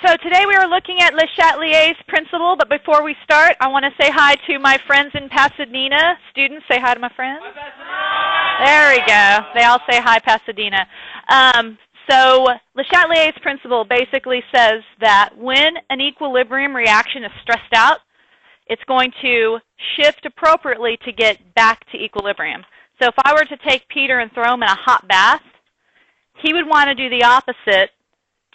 So today we are looking at LeChatlier's principle, but before we start, I want to say hi to my friends in Pasadena. Students, say hi to my friends. Hi, there we go. They all say hi, Pasadena. So LeChatlier's principle basically says that when an equilibrium reaction is stressed out, it's going to shift appropriately to get back to equilibrium. So if I were to take Peter and throw him in a hot bath, he would want to do the opposite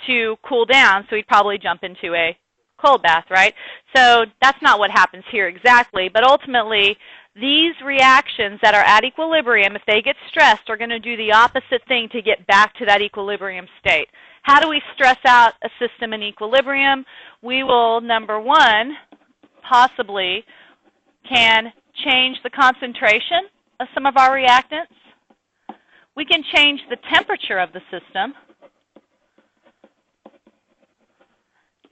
to cool down, so he'd probably jump into a cold bath, right? So that's not what happens here exactly, but ultimately these reactions that are at equilibrium, if they get stressed, are going to do the opposite thing to get back to that equilibrium state. How do we stress out a system in equilibrium? We will, number one, possibly can change the concentration of some of our reactants. We can change the temperature of the system.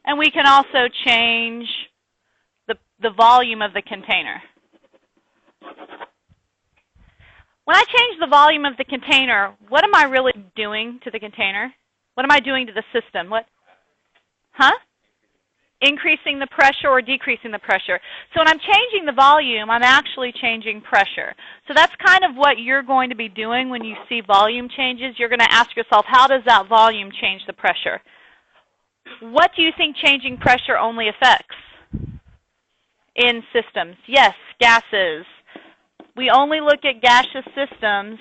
And we can also change the volume of the container. When I change the volume of the container, what am I really doing to the container? What am I doing to the system? What? Huh? Increasing the pressure or decreasing the pressure. So when I'm changing the volume, I'm actually changing pressure. So that's kind of what you're going to be doing when you see volume changes. You're going to ask yourself, how does that volume change the pressure? What do you think changing pressure only affects in systems? Yes, gases. We only look at gaseous systems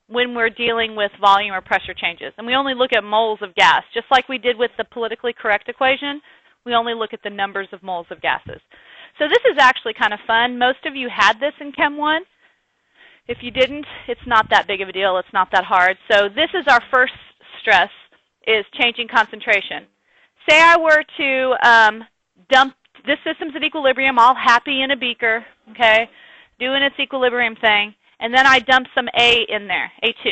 when we're dealing with volume or pressure changes. And we only look at moles of gas. Just like we did with the politically correct equation, we only look at the numbers of moles of gases. So this is actually kind of fun. Most of you had this in Chem 1. If you didn't, it's not that big of a deal. It's not that hard. So this is our first stress, is changing concentration. Say I were to dump this system's at equilibrium, all happy in a beaker, okay, doing its equilibrium thing, and then I dump some A in there, A2.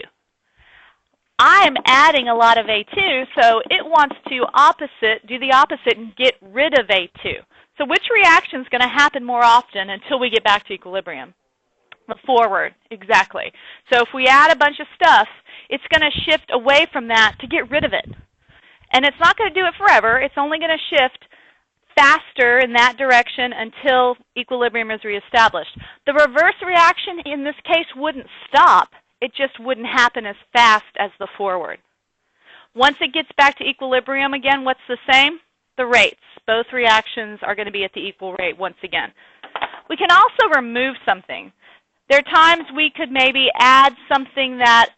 I'm adding a lot of A2, so it wants to do the opposite and get rid of A2. So which reaction is going to happen more often until we get back to equilibrium? The forward, exactly. So if we add a bunch of stuff, it's going to shift away from that to get rid of it. And it's not going to do it forever. It's only going to shift faster in that direction until equilibrium is reestablished. The reverse reaction in this case wouldn't stop. It just wouldn't happen as fast as the forward. Once it gets back to equilibrium again, what's the same? The rates. Both reactions are going to be at the equal rate once again. We can also remove something. There are times we could maybe add something that,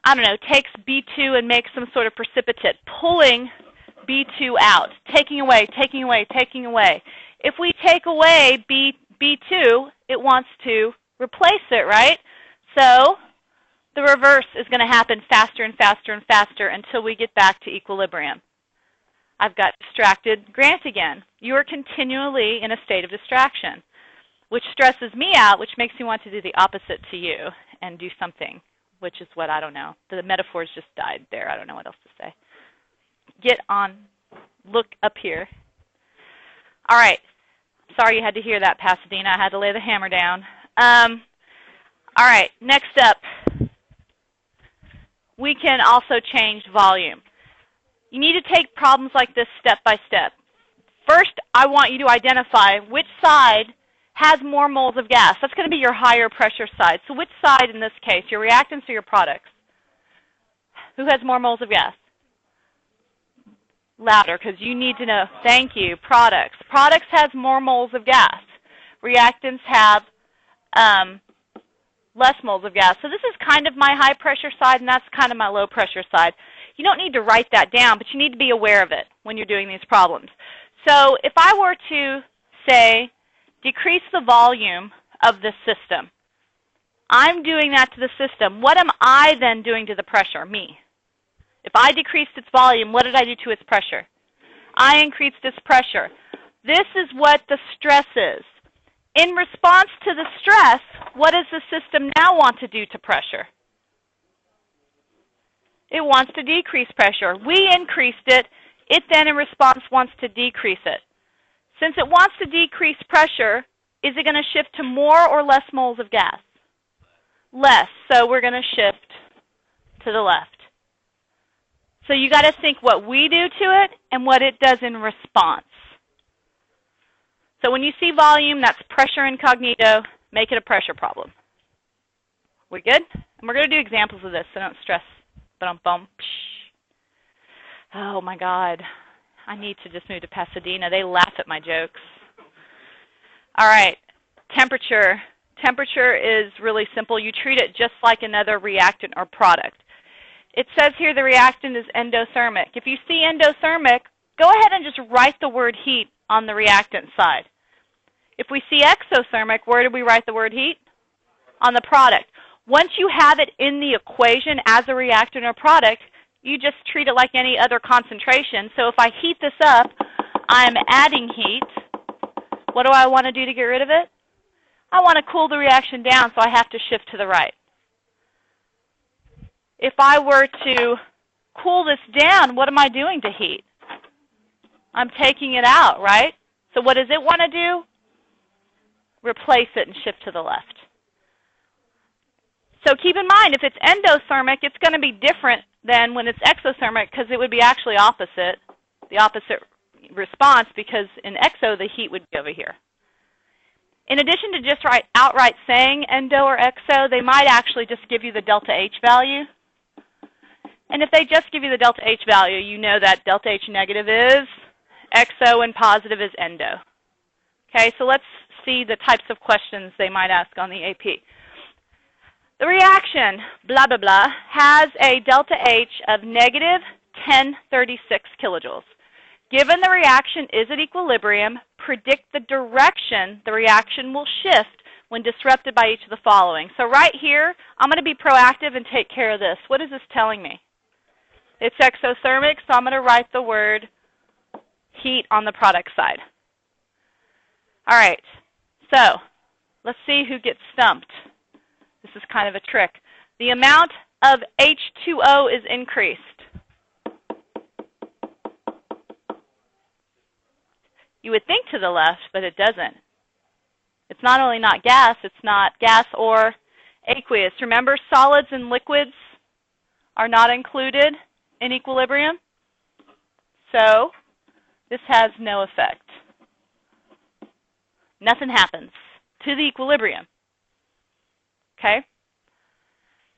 I don't know, takes B2 and makes some sort of precipitate, pulling B2 out, taking away, taking away, taking away. If we take away B2, it wants to replace it, right? So the reverse is going to happen faster and faster and faster until we get back to equilibrium. I've got distracted Grant again. You are continually in a state of distraction, which stresses me out, which makes me want to do the opposite to you and do something, which is what I don't know. The metaphors just died there. I don't know what else to say. Get on. Look up here. All right. Sorry you had to hear that, Pasadena. I had to lay the hammer down. All right. Next up, we can also change volume. You need to take problems like this step by step. First, I want you to identify which side has more moles of gas. That's going to be your higher pressure side. So which side in this case, your reactants or your products? Who has more moles of gas? Louder, because you need to know. Thank you. Products. Products has more moles of gas. Reactants have less moles of gas. So this is kind of my high pressure side, and that's kind of my low pressure side. You don't need to write that down, but you need to be aware of it when you're doing these problems. So if I were to say, decrease the volume of this system, I'm doing that to the system. What am I then doing to the pressure? Me. If I decreased its volume, what did I do to its pressure? I increased its pressure. This is what the stress is. In response to the stress, what does the system now want to do to pressure? It wants to decrease pressure. We increased it. It then, in response, wants to decrease it. Since it wants to decrease pressure, is it going to shift to more or less moles of gas? Less. So we're going to shift to the left. So you got to think what we do to it and what it does in response. So when you see volume, that's pressure incognito. Make it a pressure problem. We good? And we're going to do examples of this, so don't stress. Bum. Oh my God. I need to just move to Pasadena. They laugh at my jokes. All right. Temperature. Temperature is really simple. You treat it just like another reactant or product. It says here the reactant is endothermic. If you see endothermic, go ahead and just write the word heat on the reactant side. If we see exothermic, where do we write the word heat? On the product. Once you have it in the equation as a reactant or product, you just treat it like any other concentration. So if I heat this up, I'm adding heat. What do I want to do to get rid of it? I want to cool the reaction down, so I have to shift to the right. If I were to cool this down, what am I doing to heat? I'm taking it out, right? So what does it want to do? Replace it and shift to the left. So keep in mind, if it's endothermic, it's going to be different than when it's exothermic because it would be actually opposite, the opposite response, because in exo, the heat would be over here. In addition to just outright saying endo or exo, they might actually just give you the delta H value. And if they just give you the delta H value, you know that delta H negative is exo and positive is endo. Okay, so let's see the types of questions they might ask on the AP. The reaction, blah, blah, blah, has a delta H of negative 1036 kilojoules. Given the reaction is at equilibrium, predict the direction the reaction will shift when disrupted by each of the following. So right here, I'm going to be proactive and take care of this. What is this telling me? It's exothermic, so I'm going to write the word heat on the product side. All right, so let's see who gets stumped. This is kind of a trick. The amount of H2O is increased. You would think to the left, but it doesn't. It's not only not gas, it's not gas or aqueous. Remember, solids and liquids are not included in equilibrium. So this has no effect. Nothing happens to the equilibrium. Okay?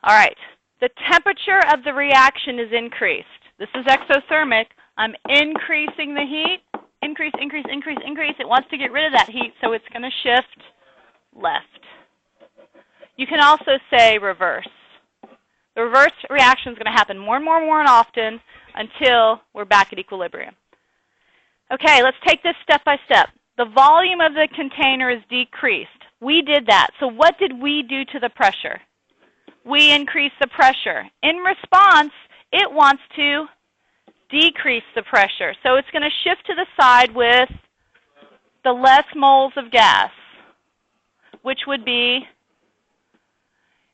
All right. The temperature of the reaction is increased. This is exothermic. I'm increasing the heat. Increase, increase, increase, increase. It wants to get rid of that heat, so it's going to shift left. You can also say reverse. The reverse reaction is going to happen more and more and more often until we're back at equilibrium. Okay, let's take this step by step. The volume of the container is decreased. We did that. So what did we do to the pressure? We increased the pressure. In response, it wants to decrease the pressure. So it's going to shift to the side with the less moles of gas, which would be,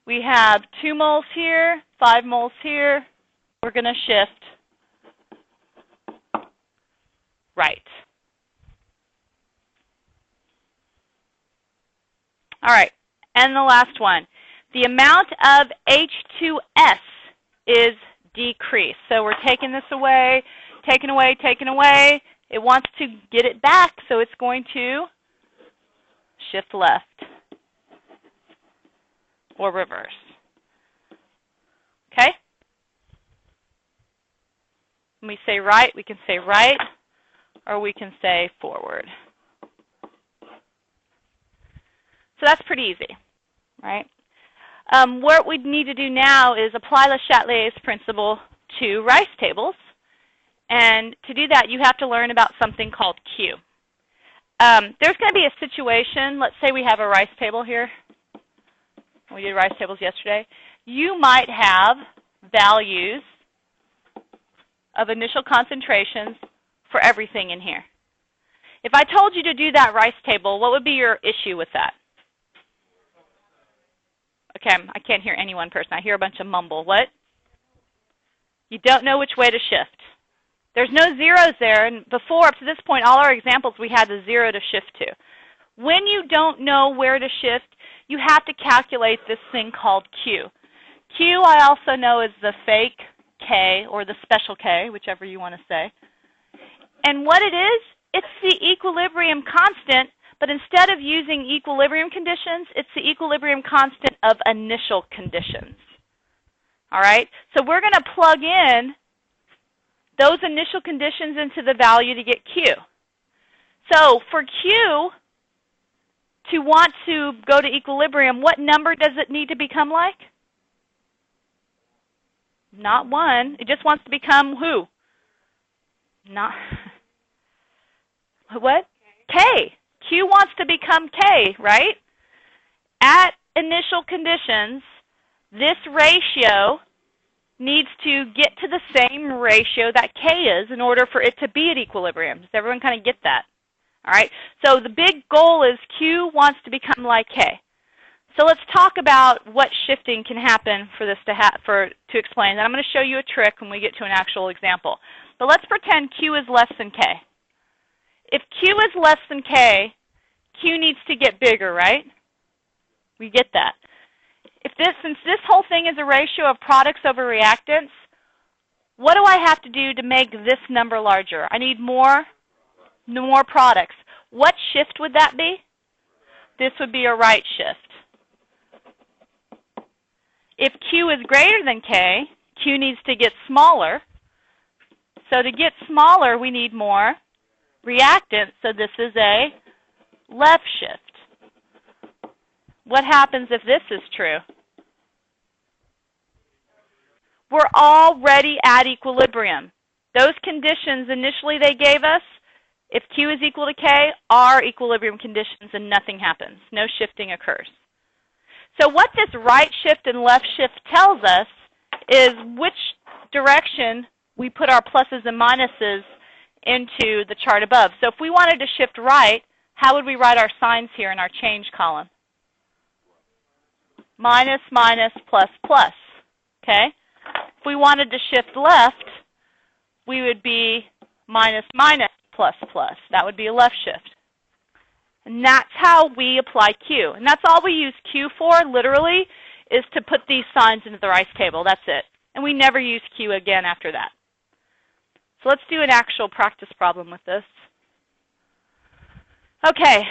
we have 2 moles here, 5 moles here. We're going to shift right. All right, and the last one. The amount of H2S is decreased. So we're taking this away, taking away, taking away. It wants to get it back, so it's going to shift left or reverse. Okay? When we say right, we can say right, or we can say forward. So that's pretty easy, right? What we need to do now is apply LeChatlier's principle to rice tables. And to do that, you have to learn about something called Q. There's going to be a situation, let's say we have a rice table here. We did rice tables yesterday. You might have values of initial concentrations for everything in here. If I told you to do that rice table, what would be your issue with that? Okay, I can't hear any one person. I hear a bunch of mumble. What? You don't know which way to shift. There's no zeros there, and before, up to this point, all our examples, we had the 0 to shift to. When you don't know where to shift, you have to calculate this thing called Q. Q, I also know, is the fake K, or the special K, whichever you want to say. And what it is, it's the equilibrium constant, but instead of using equilibrium conditions, it's the equilibrium constant of initial conditions. All right? So we're going to plug in those initial conditions into the value to get Q. So for Q to want to go to equilibrium, what number does it need to become like? Not 1. It just wants to become who? Not what? K. Q wants to become K, right? At initial conditions, this ratio needs to get to the same ratio that K is in order for it to be at equilibrium. Does everyone kind of get that? All right. So the big goal is Q wants to become like K. So let's talk about what shifting can happen for this to explain. And I'm going to show you a trick when we get to an actual example. But let's pretend Q is less than K. If Q is less than K, Q needs to get bigger, right? We get that. Since this whole thing is a ratio of products over reactants, what do I have to do to make this number larger? I need more products. What shift would that be? This would be a right shift. If Q is greater than K, Q needs to get smaller. So to get smaller, we need more reactants. So this is a left shift. What happens if this is true? We're already at equilibrium. Those conditions initially they gave us, if Q is equal to K, are equilibrium conditions and nothing happens. No shifting occurs. So what this right shift and left shift tells us is which direction we put our pluses and minuses into the chart above. So if we wanted to shift right, how would we write our signs here in our change column? Minus, minus, plus, plus. Okay? If we wanted to shift left, we would be minus, minus, plus, plus. That would be a left shift. And that's how we apply Q. And that's all we use Q for, literally, is to put these signs into the rice table. That's it. And we never use Q again after that. So let's do an actual practice problem with this. Okay.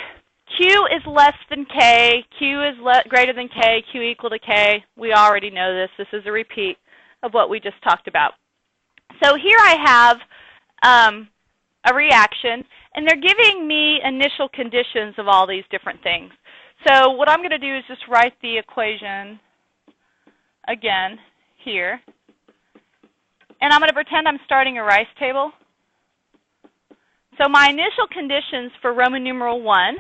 Q is less than K. Q is greater than K. Q equal to K. We already know this. This is a repeat of what we just talked about. So here I have a reaction, and they're giving me initial conditions of all these different things. So what I'm going to do is just write the equation again here. And I'm going to pretend I'm starting a rice table. So my initial conditions for Roman numeral 1,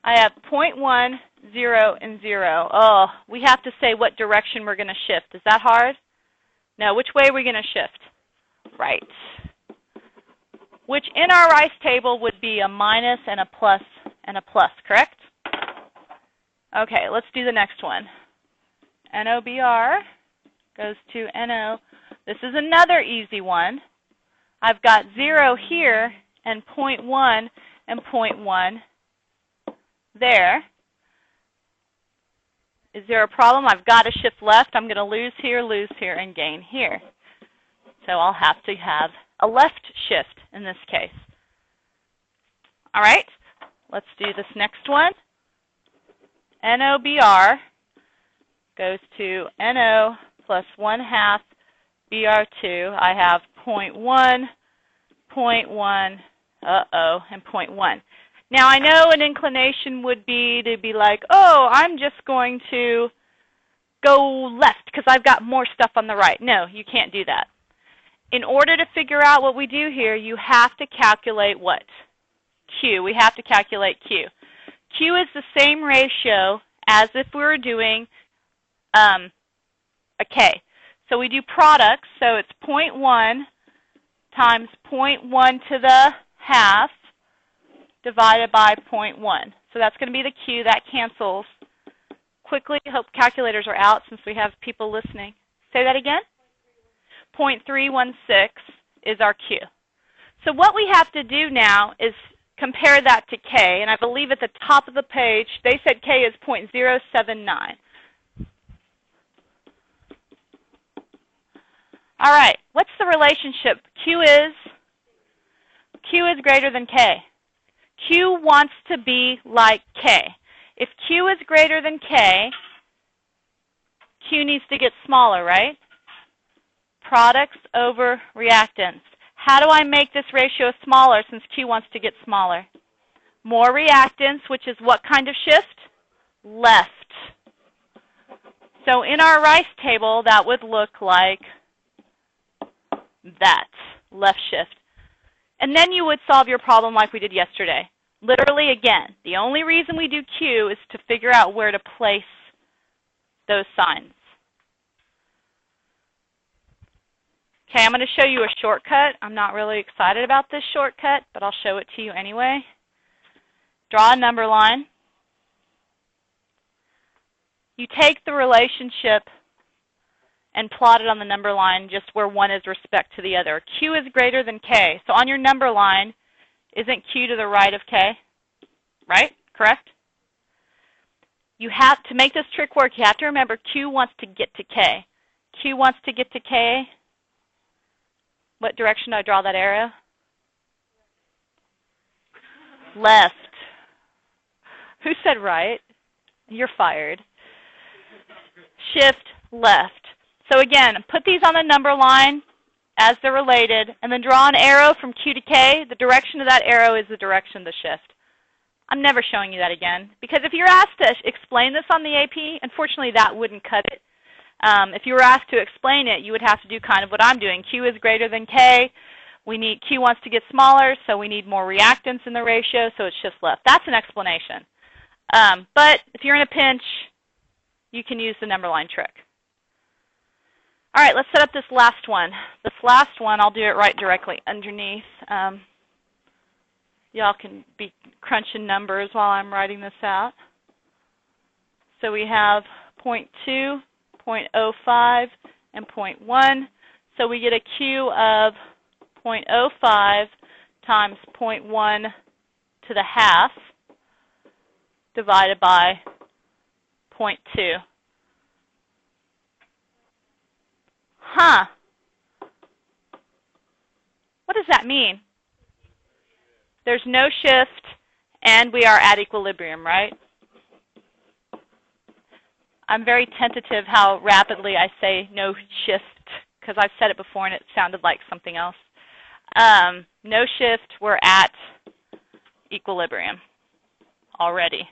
I have 0.1, 0, and 0. Oh, we have to say what direction we're going to shift. Is that hard? No, which way are we going to shift? Right. Which in our rice table would be a minus and a plus, correct? Okay, let's do the next one. NOBR goes to NO. This is another easy one. I've got 0 here and 0.1 and 0.1 there. Is there a problem? I've got to shift left. I'm going to lose here, and gain here. So I'll have to have a left shift in this case. All right, let's do this next one. NOBR goes to NO plus 1/2 BR2. I have 0.1, 0.1, and 0.1. Now, I know an inclination would be to be like, oh, I'm just going to go left because I've got more stuff on the right. No, you can't do that. In order to figure out what we do here, you have to calculate what? Q. We have to calculate Q. Q is the same ratio as if we were doing a K. So we do products, so it's 0.1 times 0.1 to the half divided by 0.1. So that's going to be the Q. That cancels. Quickly, I hope calculators are out since we have people listening. Say that again? 0.316 is our Q. So what we have to do now is compare that to K, and I believe at the top of the page, they said K is 0.079. All right, what's the relationship? Q is greater than K. Q wants to be like K. If Q is greater than K, Q needs to get smaller, right? Products over reactants. How do I make this ratio smaller since Q wants to get smaller? More reactants, which is what kind of shift? Left. So in our rice table, that would look like that, left shift. And then you would solve your problem like we did yesterday. Literally, again, the only reason we do Q is to figure out where to place those signs. Okay, I'm going to show you a shortcut. I'm not really excited about this shortcut, but I'll show it to you anyway. Draw a number line. You take the relationship and plot it on the number line just where one is respect to the other. Q is greater than K. So on your number line, isn't Q to the right of K? Right? Correct? You have to make this trick work, you have to remember Q wants to get to K. Q wants to get to K. What direction do I draw that arrow? Left. Who said right? You're fired. Shift left. So again, put these on the number line as they're related, and then draw an arrow from Q to K. The direction of that arrow is the direction of the shift. I'm never showing you that again, because if you're asked to explain this on the AP, unfortunately that wouldn't cut it. If you were asked to explain it, you would have to do kind of what I'm doing. Q is greater than K. Q wants to get smaller, so we need more reactants in the ratio, so it shifts left. That's an explanation. But if you're in a pinch, you can use the number line trick. All right, let's set up this last one. This last one, I'll do it right directly underneath. Y'all can be crunching numbers while I'm writing this out. So we have 0.2, 0.05, and 0.1. So we get a Q of 0.05 times 0.1 to the half divided by 0.2. Huh. What does that mean? There's no shift, and we are at equilibrium, right? I'm very tentative how rapidly I say no shift, because I've said it before and it sounded like something else. No shift, we're at equilibrium already.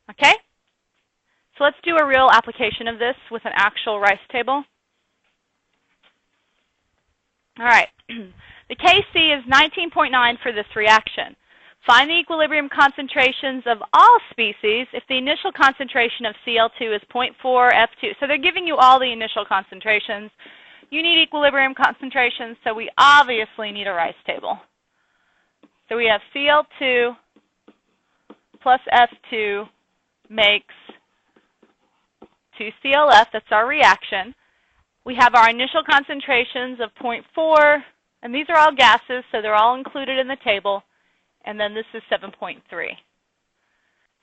Okay? So let's do a real application of this with an actual rice table. All right. The Kc is 19.9 for this reaction. Find the equilibrium concentrations of all species if the initial concentration of Cl2 is 0.4 F2. So they're giving you all the initial concentrations. You need equilibrium concentrations, so we obviously need a rice table. So we have Cl2 plus F2 makes 2ClF. That's our reaction. We have our initial concentrations of 0.4, and these are all gases, so they're all included in the table. And then this is 7.3.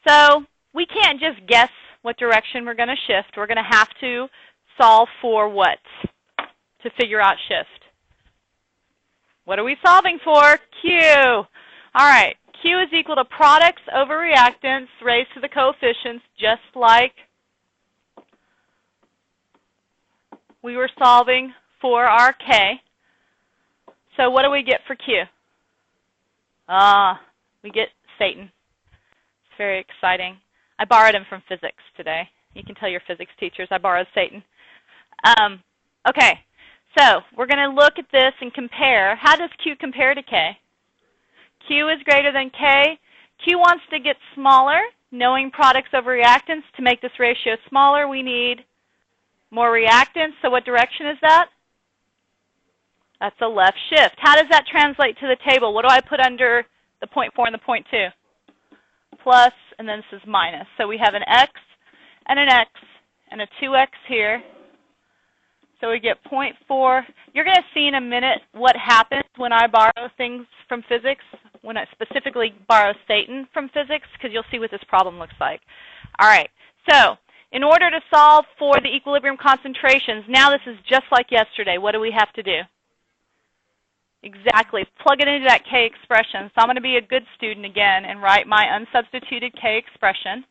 So we can't just guess what direction we're going to shift. We're going to have to solve for what to figure out shift. What are we solving for? Q. All right. Q is equal to products over reactants raised to the coefficients, just like we were solving for our K. So what do we get for Q? We get Satan. It's very exciting. I borrowed him from physics today. You can tell your physics teachers I borrowed Satan. Okay, so we're going to look at this and compare. How does Q compare to K? Q is greater than K. Q wants to get smaller. Knowing products over reactants, to make this ratio smaller, we need more reactants. So what direction is that? That's a left shift. How does that translate to the table? What do I put under the 0.4 and the 0.2? Plus, and then this is minus. So we have an X and an X and a 2X here. So we get 0.4. You're going to see in a minute what happens when I borrow things from physics, when I specifically borrow Satan from physics, because you'll see what this problem looks like. All right. So In order to solve for the equilibrium concentrations, now this is just like yesterday. What do we have to do? Exactly. Plug it into that K expression. So I'm going to be a good student again and write my unsubstituted K expression.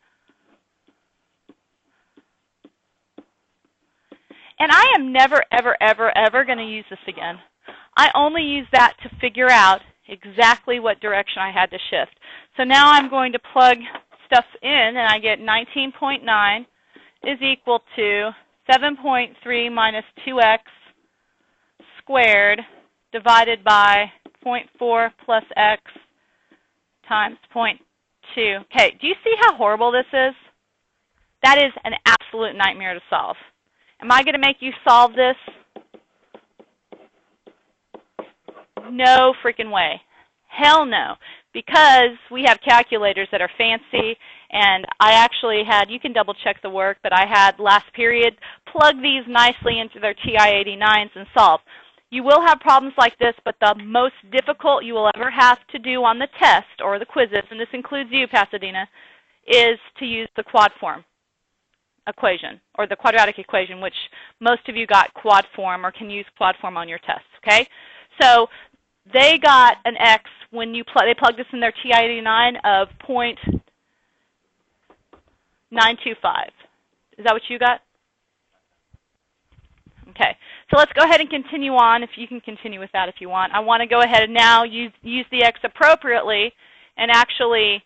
And I am never, ever, ever, ever going to use this again. I only use that to figure out exactly what direction I had to shift. So now I'm going to plug stuff in, and I get 19.9 is equal to 7.3 minus 2x squared divided by 0.4 plus x times 0.2. Okay, do you see how horrible this is? That is an absolute nightmare to solve. Am I going to make you solve this? No freaking way. Hell no. Because we have calculators that are fancy, and I actually had, you can double check the work, but I had last period plug these nicely into their TI-89s and solve. You will have problems like this, but the most difficult you will ever have to do on the test or the quizzes, and this includes you, Pasadena, is to use the quad form equation, or the quadratic equation, which most of you got quad form or can use quad form on your tests, okay? So they got an X when you they plugged this in their TI-89 of 0.925. Is that what you got? Okay, so let's go ahead and continue on. If you can continue with that if you want. I want to go ahead and now use the X appropriately and actually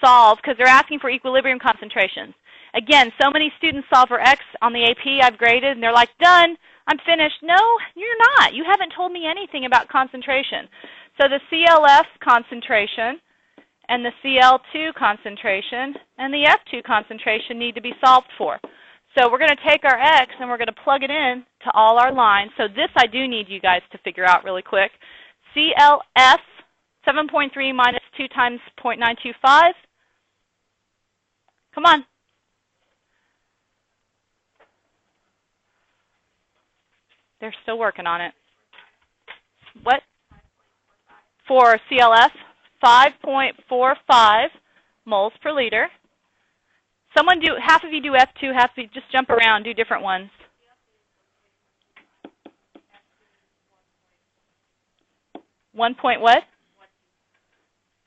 solve, because they're asking for equilibrium concentrations. Again, so many students solve for X on the AP I've graded, and they're like, done, I'm finished. No, you're not. You haven't told me anything about concentration. So the CLF concentration and the CL2 concentration and the F2 concentration need to be solved for. So we're going to take our X and we're going to plug it in to all our lines. So this I do need you guys to figure out really quick. CLF, 7.3 minus 2 times 0.925. Come on. They're still working on it. What? For CLF, 5.45 moles per liter. Someone do, half of you do F2, half of you just jump around, do different ones. One point what?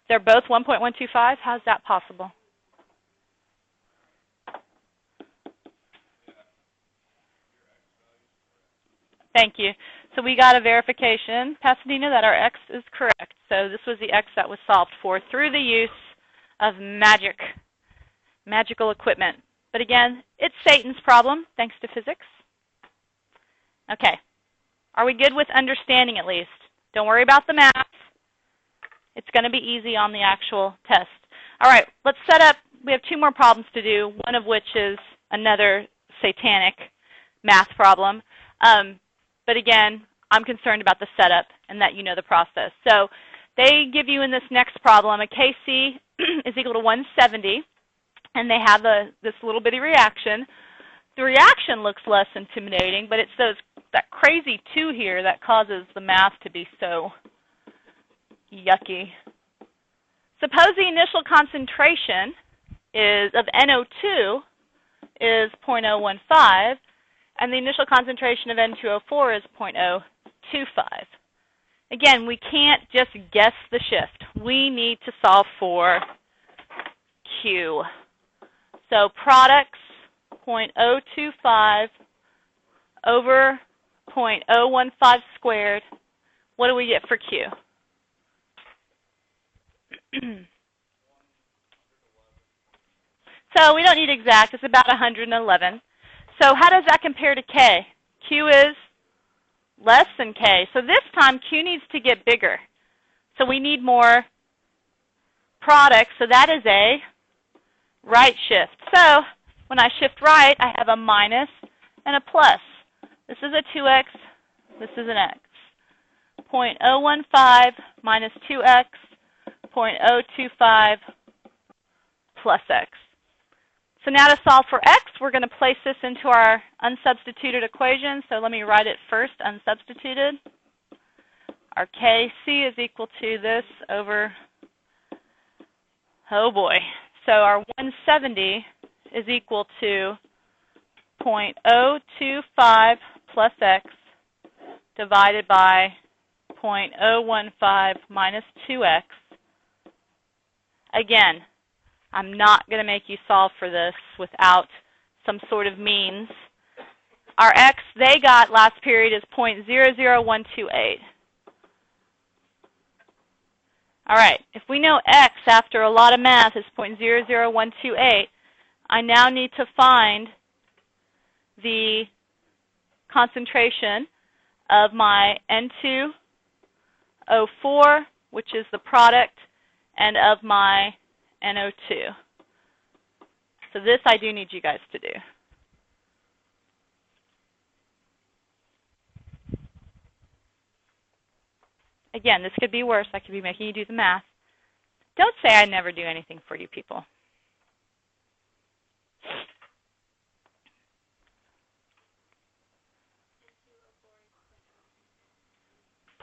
They're both 1.125? How's that possible? Thank you. So we got a verification, Pasadena, that our X is correct. So this was the X that was solved for through the use of magical equipment. But again, it's Satan's problem, thanks to physics. Okay. Are we good with understanding at least? Don't worry about the math. It's going to be easy on the actual test. All right, let's set up. We have 2 more problems to do, one of which is another satanic math problem. But again, I'm concerned about the setup and that you know the process. So they give you in this next problem a Kc is equal to 170, and they have this little bitty reaction. The reaction looks less intimidating, but it's that crazy 2 here that causes the math to be so yucky. Suppose the initial concentration of NO2 is 0.015, and the initial concentration of N2O4 is 0.025. Again, we can't just guess the shift. We need to solve for Q. So products 0.025 over 0.015 squared. What do we get for Q? So we don't need exact. It's about 111. So how does that compare to K? Q is less than K. So this time Q needs to get bigger. So we need more products. So that is a right shift. So when I shift right, I have a minus and a plus. This is a 2x. This is an x. 0.015 minus 2x, 0.025 plus x. So now to solve for x, we're going to place this into our unsubstituted equation. So let me write it first, unsubstituted. Our Kc is equal to this over, oh boy. So our 170 is equal to 0.025 plus x divided by 0.015 minus 2x. Again, I'm not going to make you solve for this without some sort of means. Our x they got last period is 0.00128. All right, if we know x after a lot of math is 0.00128, I now need to find the concentration of my N2O4, which is the product, and of my NO2. So this I do need you guys to do. Again, this could be worse. I could be making you do the math. Don't say I never do anything for you people.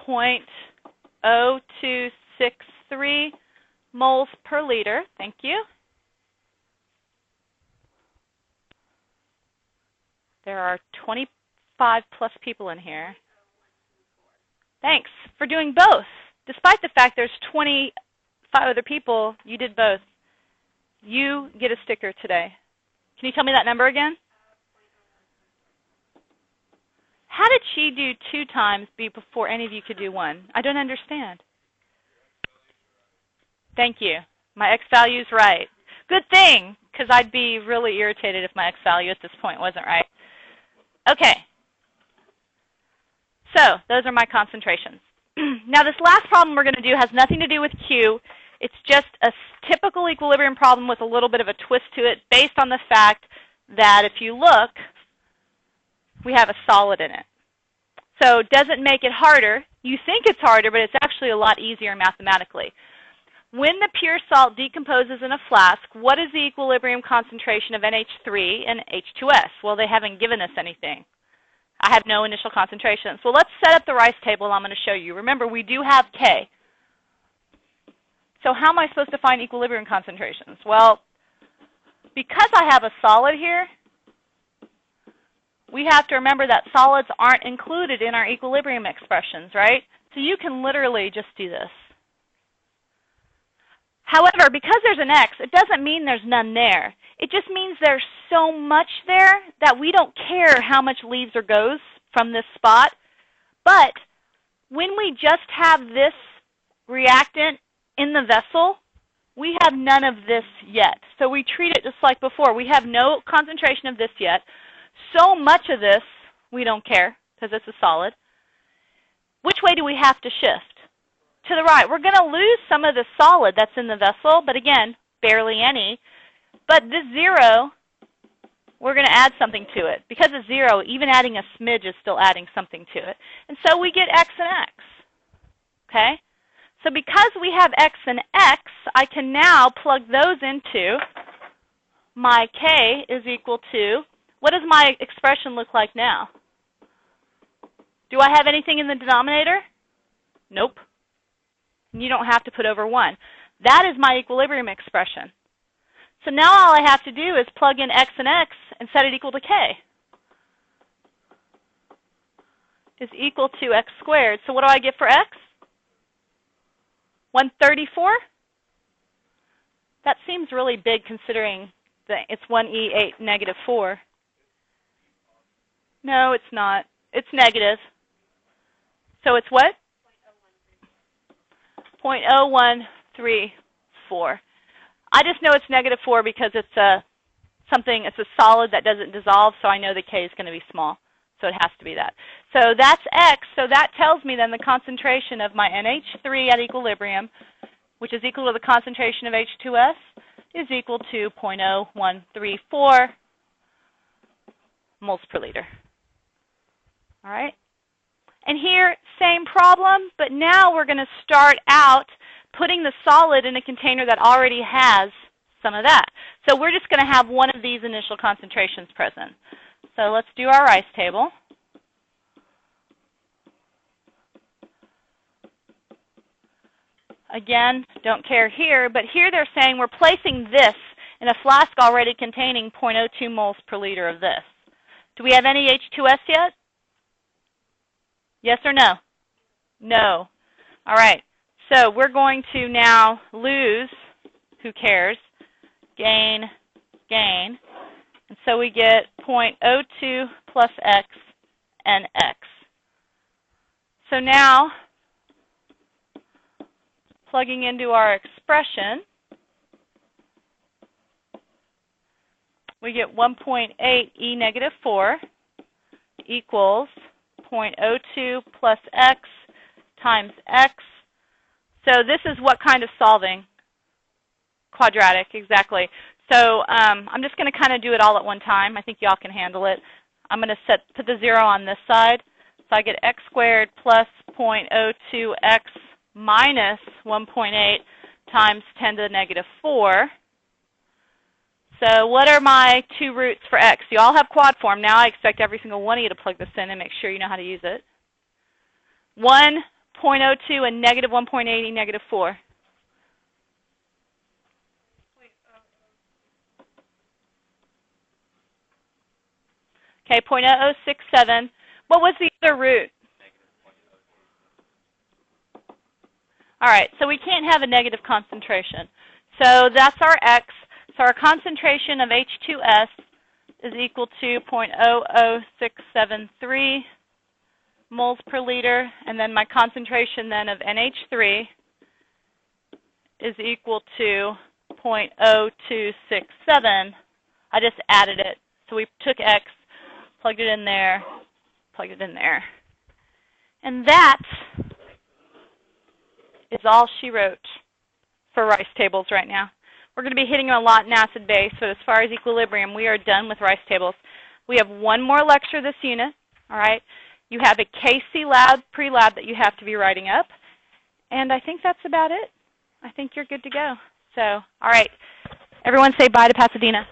.0263 moles per liter. Thank you. There are 25 plus people in here. Thanks for doing both. Despite the fact there's 25 other people, you did both. You get a sticker today. Can you tell me that number again? How did she do 2 times before any of you could do 1? I don't understand. Thank you. My X value is right. Good thing, because I'd be really irritated if my X value at this point wasn't right. Okay. So those are my concentrations. Now this last problem we're going to do has nothing to do with Q. It's just a typical equilibrium problem with a little bit of a twist to it based on the fact that if you look, we have a solid in it. So does it make it harder? You think it's harder, but it's actually a lot easier mathematically. When the pure salt decomposes in a flask, what is the equilibrium concentration of NH3 and H2S? Well, they haven't given us anything. I have no initial concentrations. Well, let's set up the rice table I'm going to show you. Remember, we do have K. So how am I supposed to find equilibrium concentrations? Well, because I have a solid here, we have to remember that solids aren't included in our equilibrium expressions, right? So you can literally just do this. However, because there's an X, it doesn't mean there's none there. It just means there's so much there that we don't care how much leaves or goes from this spot. But when we just have this reactant in the vessel, we have none of this yet. So we treat it just like before. We have no concentration of this yet. So much of this, we don't care because it's a solid. Which way do we have to shift? To the right. We're going to lose some of the solid that's in the vessel, but again, barely any. But this 0, we're going to add something to it. Because it's 0, even adding a smidge is still adding something to it. And so we get X and X. Okay? So because we have X and X, I can now plug those into my K is equal to, what does my expression look like now? Do I have anything in the denominator? Nope. You don't have to put over 1. That is my equilibrium expression. So now all I have to do is plug in X and X and set it equal to K. Is equal to X squared. So what do I get for X? 134? That seems really big considering that it's 1e8 negative 4. No, it's not. It's negative. So it's what? 0.0134. I just know it's negative 4 because it's a solid that doesn't dissolve, so I know the K is going to be small. So it has to be that. So that's X. So that tells me then the concentration of my NH3 at equilibrium, which is equal to the concentration of H2S, is equal to 0.0134 moles per liter. All right? And here, same problem, but now we're going to start out putting the solid in a container that already has some of that. So we're just going to have one of these initial concentrations present. So let's do our rice table. Again, don't care here, but here they're saying we're placing this in a flask already containing 0.02 moles per liter of this. Do we have any H2S yet? Yes or no? No. All right. So we're going to now lose, who cares, gain, gain. And so we get 0.02 plus X and X. So now, plugging into our expression, we get 1.8 e negative 4 equals 0.02 plus X times X. So this is what kind of solving? Quadratic, exactly. So I'm just going to kind of do it all at one time. I think y'all can handle it. I'm going to put the 0 on this side. So I get x squared plus 0.02x minus 1.8 times 10 to the negative 4. So what are my two roots for x? You all have quad form. Now I expect every single one of you to plug this in and make sure you know how to use it. 1.02 and negative 1.80, negative 4. Okay, 0.0067. What was the other root? All right, so we can't have a negative concentration. So that's our x. So our concentration of H2S is equal to 0.00673 moles per liter. And then my concentration then of NH3 is equal to 0.0267. I just added it. So we took x, plugged it in there, plugged it in there. And that is all she wrote for rice tables right now. We're going to be hitting a lot in acid base, but as far as equilibrium, we are done with rice tables. We have one more lecture this unit, all right? You have a KC lab, pre-lab that you have to be writing up. And I think that's about it. I think you're good to go. So, all right, everyone say bye to Pasadena.